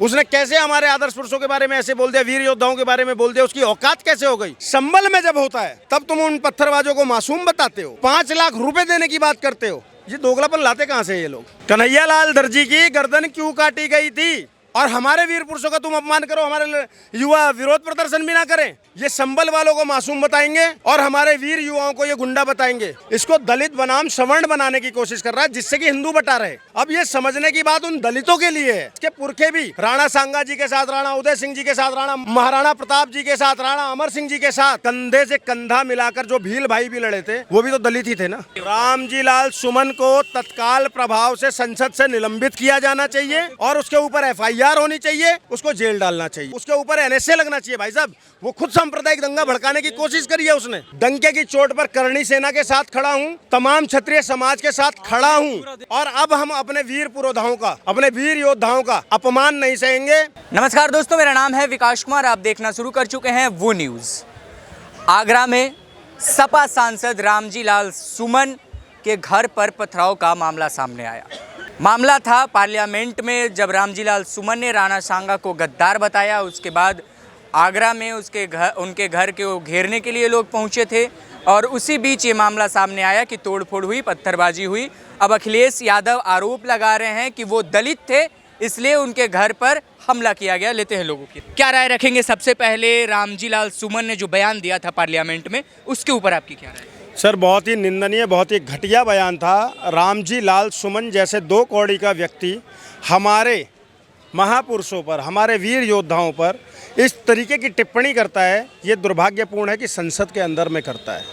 उसने कैसे हमारे आदर्श पुरुषों के बारे में ऐसे बोल दिया, वीर योद्धाओं के बारे में बोल दिया, उसकी औकात कैसे हो गई। संभल में जब होता है तब तुम उन पत्थरबाजों को मासूम बताते हो, 5 लाख रुपए देने की बात करते हो। ये दोगलापन लाते कहां से ये लोग। कन्हैयालाल दर्जी की गर्दन क्यों काटी गई थी और हमारे वीर पुरुषों का तुम अपमान करो, हमारे युवा विरोध प्रदर्शन भी ना करें। ये संबल वालों को मासूम बताएंगे और हमारे वीर युवाओं को ये गुंडा बताएंगे। इसको दलित बनाम सवर्ण बनाने की कोशिश कर रहा है, जिससे कि हिंदू बटा रहे। अब ये समझने की बात उन दलितों के लिए है। इसके पुरखे भी राणा सांगा जी के साथ, राणा उदय सिंह जी के साथ, राणा महाराणा प्रताप जी के साथ, राणा अमर सिंह जी के साथ कंधे से कंधा मिलाकर जो भील भाई भी लड़े थे, वो भी तो दलित ही थे ना। रामजी लाल सुमन को तत्काल प्रभाव से संसद से निलंबित किया जाना चाहिए और उसके ऊपर FIR होनी चाहिए, उसको जेल डालना चाहिए, उसके ऊपर NSA लगना चाहिए। भाई साहब, वो खुद सांप्रदायिक दंगा भड़काने की कोशिश करी है उसने। डंके की चोट पर करणी सेना के साथ खड़ा हूँ, तमाम क्षत्रिय समाज के साथ खड़ा हूँ और अब हम अपने वीर पुरोधाओं का, अपने वीर योद्धाओं का अपमान नहीं सहेंगे। नमस्कार दोस्तों, मेरा नाम है विकास कुमार। आप देखना शुरू कर चुके हैं वो न्यूज़। आगरा में सपा सांसद रामजी लाल सुमन के घर पर पथराव का मामला सामने आया। मामला था पार्लियामेंट में, जब रामजी लाल सुमन ने राणा सांगा को गद्दार बताया। उसके बाद आगरा में उनके घर को घेरने के लिए लोग पहुंचे थे और उसी बीच ये मामला सामने आया कि तोड़फोड़ हुई, पत्थरबाजी हुई। अब अखिलेश यादव आरोप लगा रहे हैं कि वो दलित थे, इसलिए उनके घर पर हमला किया गया। लेते हैं लोगों की क्या राय रखेंगे। सबसे पहले रामजी लाल सुमन ने जो बयान दिया था पार्लियामेंट में, उसके ऊपर आपकी क्या राय? सर, बहुत ही निंदनीय, बहुत ही घटिया बयान था। रामजी लाल सुमन जैसे 2 कौड़ी का व्यक्ति हमारे महापुरुषों पर, हमारे वीर योद्धाओं पर इस तरीके की टिप्पणी करता है, ये दुर्भाग्यपूर्ण है कि संसद के अंदर में करता है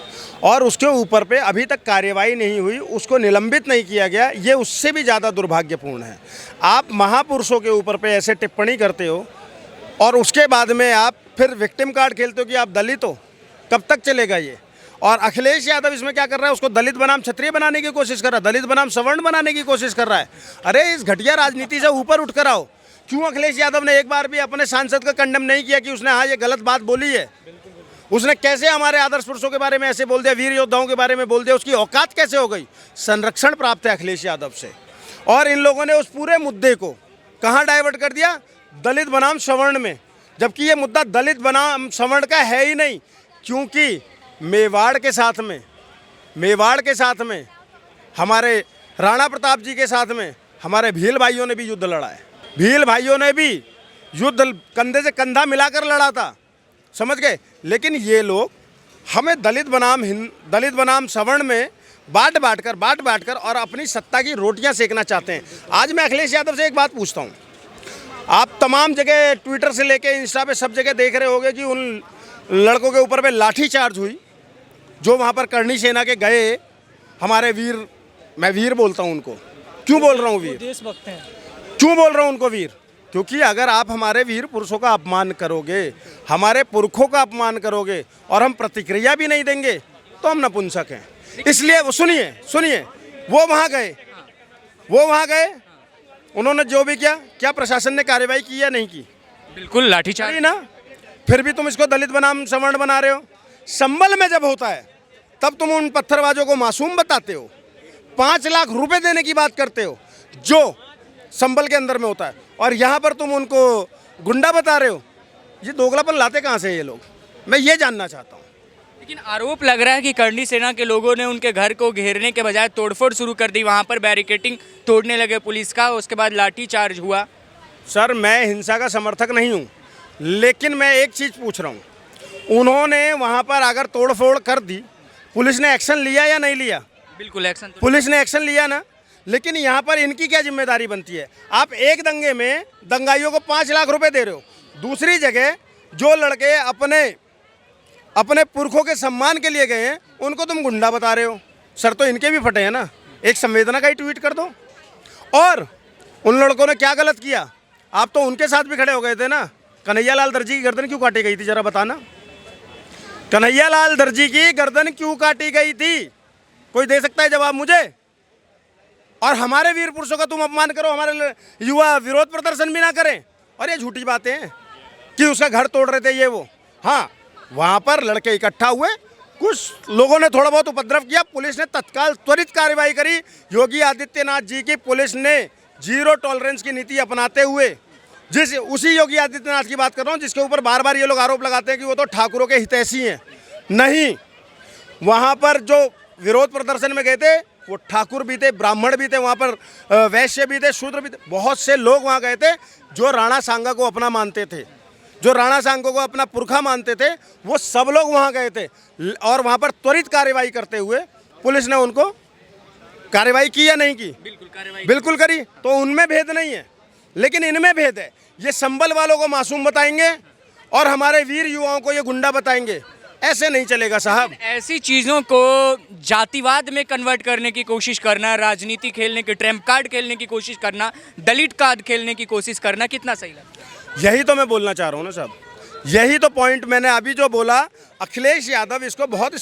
और उसके ऊपर पे अभी तक कार्यवाही नहीं हुई, उसको निलंबित नहीं किया गया। ये उससे भी ज़्यादा दुर्भाग्यपूर्ण है। आप महापुरुषों के ऊपर पे ऐसे टिप्पणी करते हो और उसके बाद में आप फिर विक्टिम कार्ड खेलते हो कि आप दलित हो। कब तक चलेगा ये? और अखिलेश यादव इसमें क्या कर रहा है, उसको दलित बनाम क्षत्रिय बनाने की कोशिश कर रहा है, दलित बनाम सवर्ण बनाने की कोशिश कर रहा है। अरे इस घटिया राजनीति से ऊपर उठ कर आओ। क्यों अखिलेश यादव ने एक बार भी अपने सांसद का कंडेम नहीं किया कि उसने हाँ ये गलत बात बोली है। उसने कैसे हमारे आदर्श पुरुषों के बारे में ऐसे बोल दिया, वीर योद्धाओं के बारे में बोल दिया, उसकी औकात कैसे हो गई। संरक्षण प्राप्त है अखिलेश यादव से और इन लोगों ने उस पूरे मुद्दे को कहाँ डाइवर्ट कर दिया, दलित बनाम सवर्ण में, जबकि ये मुद्दा दलित बनाम सवर्ण का है ही नहीं। क्योंकि मेवाड़ के साथ में हमारे राणा प्रताप जी के साथ में हमारे भील भाइयों ने भी युद्ध लड़ा है। भील भाइयों ने भी युद्ध कंधे से कंधा मिलाकर लड़ा था, समझ गए। लेकिन ये लोग हमें दलित बनाम सवर्ण में बांट कर और अपनी सत्ता की रोटियां सेकना चाहते हैं। आज मैं अखिलेश यादव से एक बात पूछता हूँ। आप तमाम जगह ट्विटर से लेके इंस्टा पे सब जगह देख रहे होंगे कि उन लड़कों के ऊपर पे लाठी चार्ज हुई जो वहाँ पर करणी सेना के गए हमारे वीर। मैं वीर बोलता हूँ उनको। क्यों बोल रहा हूँ वीर? देशभक्त हैं। क्यों बोल रहा हूँ उनको वीर? क्योंकि अगर आप हमारे वीर पुरुषों का अपमान करोगे, हमारे पुरखों का अपमान करोगे और हम प्रतिक्रिया भी नहीं देंगे तो हम नपुंसक हैं। इसलिए सुनिए, वो वहाँ गए, उन्होंने जो भी किया, क्या प्रशासन ने कार्रवाई की या नहीं की? बिल्कुल लाठीचार्ज ना। फिर भी तुम इसको दलित बनाम सवर्ण बना रहे हो। संबल में जब होता है तब तुम उन पत्थरबाजों को मासूम बताते हो, 5 लाख रुपए देने की बात करते हो जो संबल के अंदर में होता है, और यहाँ पर तुम उनको गुंडा बता रहे हो। ये दोगलापन लाते कहाँ से ये लोग, मैं ये जानना चाहता हूँ। लेकिन आरोप लग रहा है कि करणी सेना के लोगों ने उनके घर को घेरने के बजाय तोड़फोड़ शुरू कर दी, वहाँ पर बैरिकेटिंग तोड़ने लगे पुलिस का, उसके बाद लाठी चार्ज हुआ। सर, मैं हिंसा का समर्थक नहीं हूँ, लेकिन मैं एक चीज़ पूछ रहा हूँ, उन्होंने वहाँ पर अगर तोड़फोड़ कर दी, पुलिस ने एक्शन लिया या नहीं लिया? बिल्कुल एक्शन तो पुलिस ने एक्शन लिया ना। लेकिन यहाँ पर इनकी क्या जिम्मेदारी बनती है? आप एक दंगे में दंगाइयों को 5 लाख रुपए दे रहे हो, दूसरी जगह जो लड़के अपने पुरखों के सम्मान के लिए गए हैं उनको तुम गुंडा बता रहे हो। सर, तो इनके भी फटे हैं ना, एक संवेदना का ही ट्वीट कर दो। और उन लड़कों ने क्या गलत किया? आप तो उनके साथ भी खड़े हो गए थे ना। कन्हैयालाल दर्जी की गर्दन क्यों काटी गई थी, जरा बताना। कन्हैयालाल दर्जी की गर्दन क्यों काटी गई थी? कोई दे सकता है जवाब मुझे? और हमारे वीर पुरुषों का तुम अपमान करो, हमारे युवा विरोध प्रदर्शन भी ना करें। और ये झूठी बातें हैं कि उसका घर तोड़ रहे थे ये वो। हाँ, वहाँ पर लड़के इकट्ठा हुए, कुछ लोगों ने थोड़ा बहुत उपद्रव किया, पुलिस ने तत्काल त्वरित कार्रवाई करी। योगी आदित्यनाथ जी की पुलिस ने 0 टॉलरेंस की नीति अपनाते हुए जिस उसी योगी आदित्यनाथ की बात कर रहा हूँ जिसके ऊपर बार बार ये लोग आरोप लगाते हैं कि वो तो ठाकुरों के हितैषी हैं। नहीं, वहाँ पर जो विरोध प्रदर्शन में गए थे वो ठाकुर भी थे, ब्राह्मण भी थे, वहाँ पर वैश्य भी थे, शूद्र भी थे, बहुत से लोग वहाँ गए थे जो राणा सांगा को अपना मानते थे, जो राणा सांगा को अपना पुरखा मानते थे, वो सब लोग वहाँ गए थे। और वहाँ पर त्वरित कार्रवाई करते हुए पुलिस ने उनको कार्रवाई की या नहीं की? बिल्कुल करी। तो उनमें भेद नहीं है, लेकिन इनमें भेद है। ये संबल वालों को मासूम बताएंगे और हमारे वीर युवाओं को ये गुंडा बताएंगे। ऐसे नहीं चलेगा साहब। ऐसी चीज़ों को जातिवाद में कन्वर्ट करने की कोशिश करना, राजनीति खेलने की, ट्रम्प कार्ड खेलने की कोशिश करना, दलित कार्ड खेलने की कोशिश करना कितना सही लगता है? यही तो मैं बोलना चाह रहा हूँ ना साहब, यही तो पॉइंट मैंने अभी जो बोला। अखिलेश यादव इसको बहुत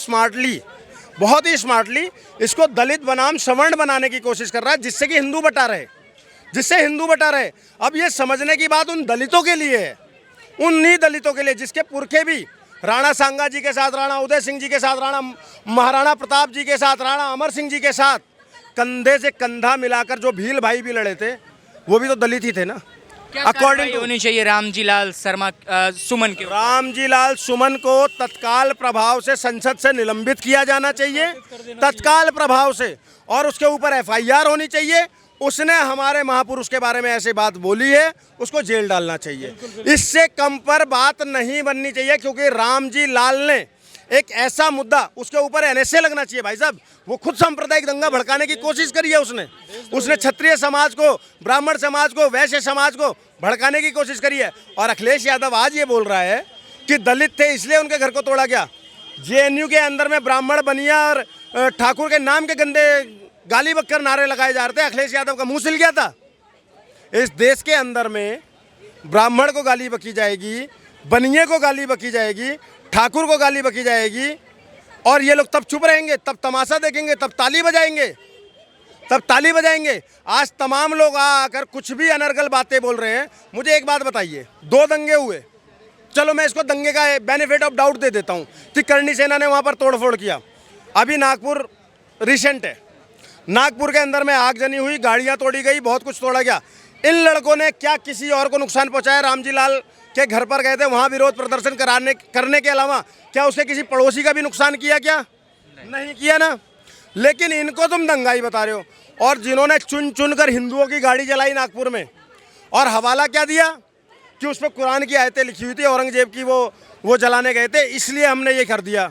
ही स्मार्टली इसको दलित बनाम सवर्ण बनाने की कोशिश कर रहा है, जिससे कि हिंदू बटा रहे, अब ये समझने की बात उन दलितों के लिए है, उन्हीं दलितों के लिए जिसके पुरखे भी राणा सांगा जी के साथ, राणा उदय सिंह जी के साथ, राणा महाराणा प्रताप जी के साथ, राणा अमर सिंह जी के साथ कंधे से कंधा मिलाकर जो भील भाई भी लड़े थे, वो भी तो दलित ही थे ना। अकॉर्डिंग होनी चाहिए रामजी लाल सुमन के? रामजी लाल सुमन को तत्काल प्रभाव से संसद से निलंबित किया जाना चाहिए, तत्काल प्रभाव से, और उसके ऊपर FIR होनी चाहिए। उसने हमारे महापुरुष के बारे में ऐसी बात बोली है, उसको जेल डालना चाहिए। इससे कम पर बात नहीं बननी चाहिए, क्योंकि रामजी लाल ने एक ऐसा मुद्दा, उसके ऊपर NSA लगना चाहिए भाई साहब। वो खुद सांप्रदायिक दंगा भड़काने की कोशिश करी है उसने क्षत्रिय समाज को, ब्राह्मण समाज को, वैश्य समाज को भड़काने की कोशिश करी है। और अखिलेश यादव आज ये बोल रहा है कि दलित थे इसलिए उनके घर को तोड़ा गया। JNU के अंदर में ब्राह्मण, बनिया और ठाकुर के नाम के गंदे गाली बककर नारे लगाए जा रहे थे। अखिलेश यादव का मुंह सिल गया था। इस देश के अंदर में ब्राह्मण को गाली बकी जाएगी, बनिए को गाली बकी जाएगी, ठाकुर को गाली बकी जाएगी, और ये लोग तब चुप रहेंगे, तब तमाशा देखेंगे, तब ताली बजाएंगे। आज तमाम लोग आकर कुछ भी अनर्गल बातें बोल रहे हैं। मुझे एक बात बताइए, 2 दंगे हुए, चलो मैं इसको दंगे का बेनिफिट ऑफ डाउट दे देता हूँ कि करणी सेना ने वहाँ पर तोड़फोड़ किया। अभी नागपुर रिसेंट है, नागपुर के अंदर में आगजनी हुई, गाड़ियाँ तोड़ी गई, बहुत कुछ तोड़ा गया। इन लड़कों ने क्या किसी और को नुकसान पहुँचाया? रामजी लाल के घर पर गए थे, वहाँ विरोध प्रदर्शन करने के अलावा क्या उसके किसी पड़ोसी का भी नुकसान किया? क्या नहीं किया ना। लेकिन इनको तुम दंगाई बता रहे हो। और जिन्होंने चुन कर हिंदुओं की गाड़ी जलाई नागपुर में, और हवाला क्या दिया कि उस पर कुरान की आयतें लिखी हुई थी, औरंगजेब की वो जलाने गए थे, इसलिए हमने ये कर दिया।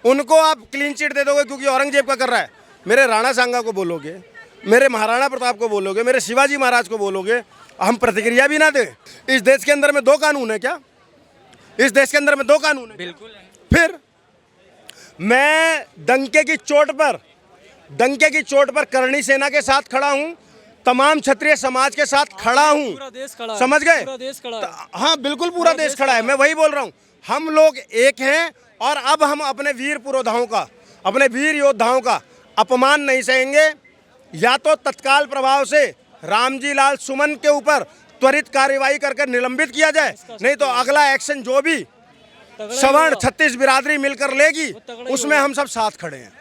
उनको आप क्लीन चिट दे दोगे क्योंकि औरंगजेब का कर रहा है। मेरे राणा सांगा को बोलोगे, मेरे महाराणा प्रताप को बोलोगे, मेरे शिवाजी महाराज को बोलोगे, हम प्रतिक्रिया भी ना दें? इस देश के अंदर में 2 कानून है क्या? इस देश के अंदर में 2 कानून है? बिल्कुल। फिर मैं डंके की चोट पर करणी सेना के साथ खड़ा हूं, तमाम क्षत्रिय समाज के साथ खड़ा हूं। पूरा देश खड़ा है, समझ गए? पूरा देश खड़ा है। हाँ बिल्कुल, पूरा देश खड़ा है। मैं वही बोल रहा हूं, हम लोग एक हैं, और अब हम अपने वीर पुरोधाओं का, अपने वीर योद्धाओं का अपमान नहीं सहेंगे। या तो तत्काल प्रभाव से रामजी लाल सुमन के ऊपर त्वरित कार्रवाई करके निलंबित किया जाए, नहीं तो अगला एक्शन जो भी सवर्ण 36 बिरादरी मिलकर लेगी, उसमें हम सब साथ खड़े हैं।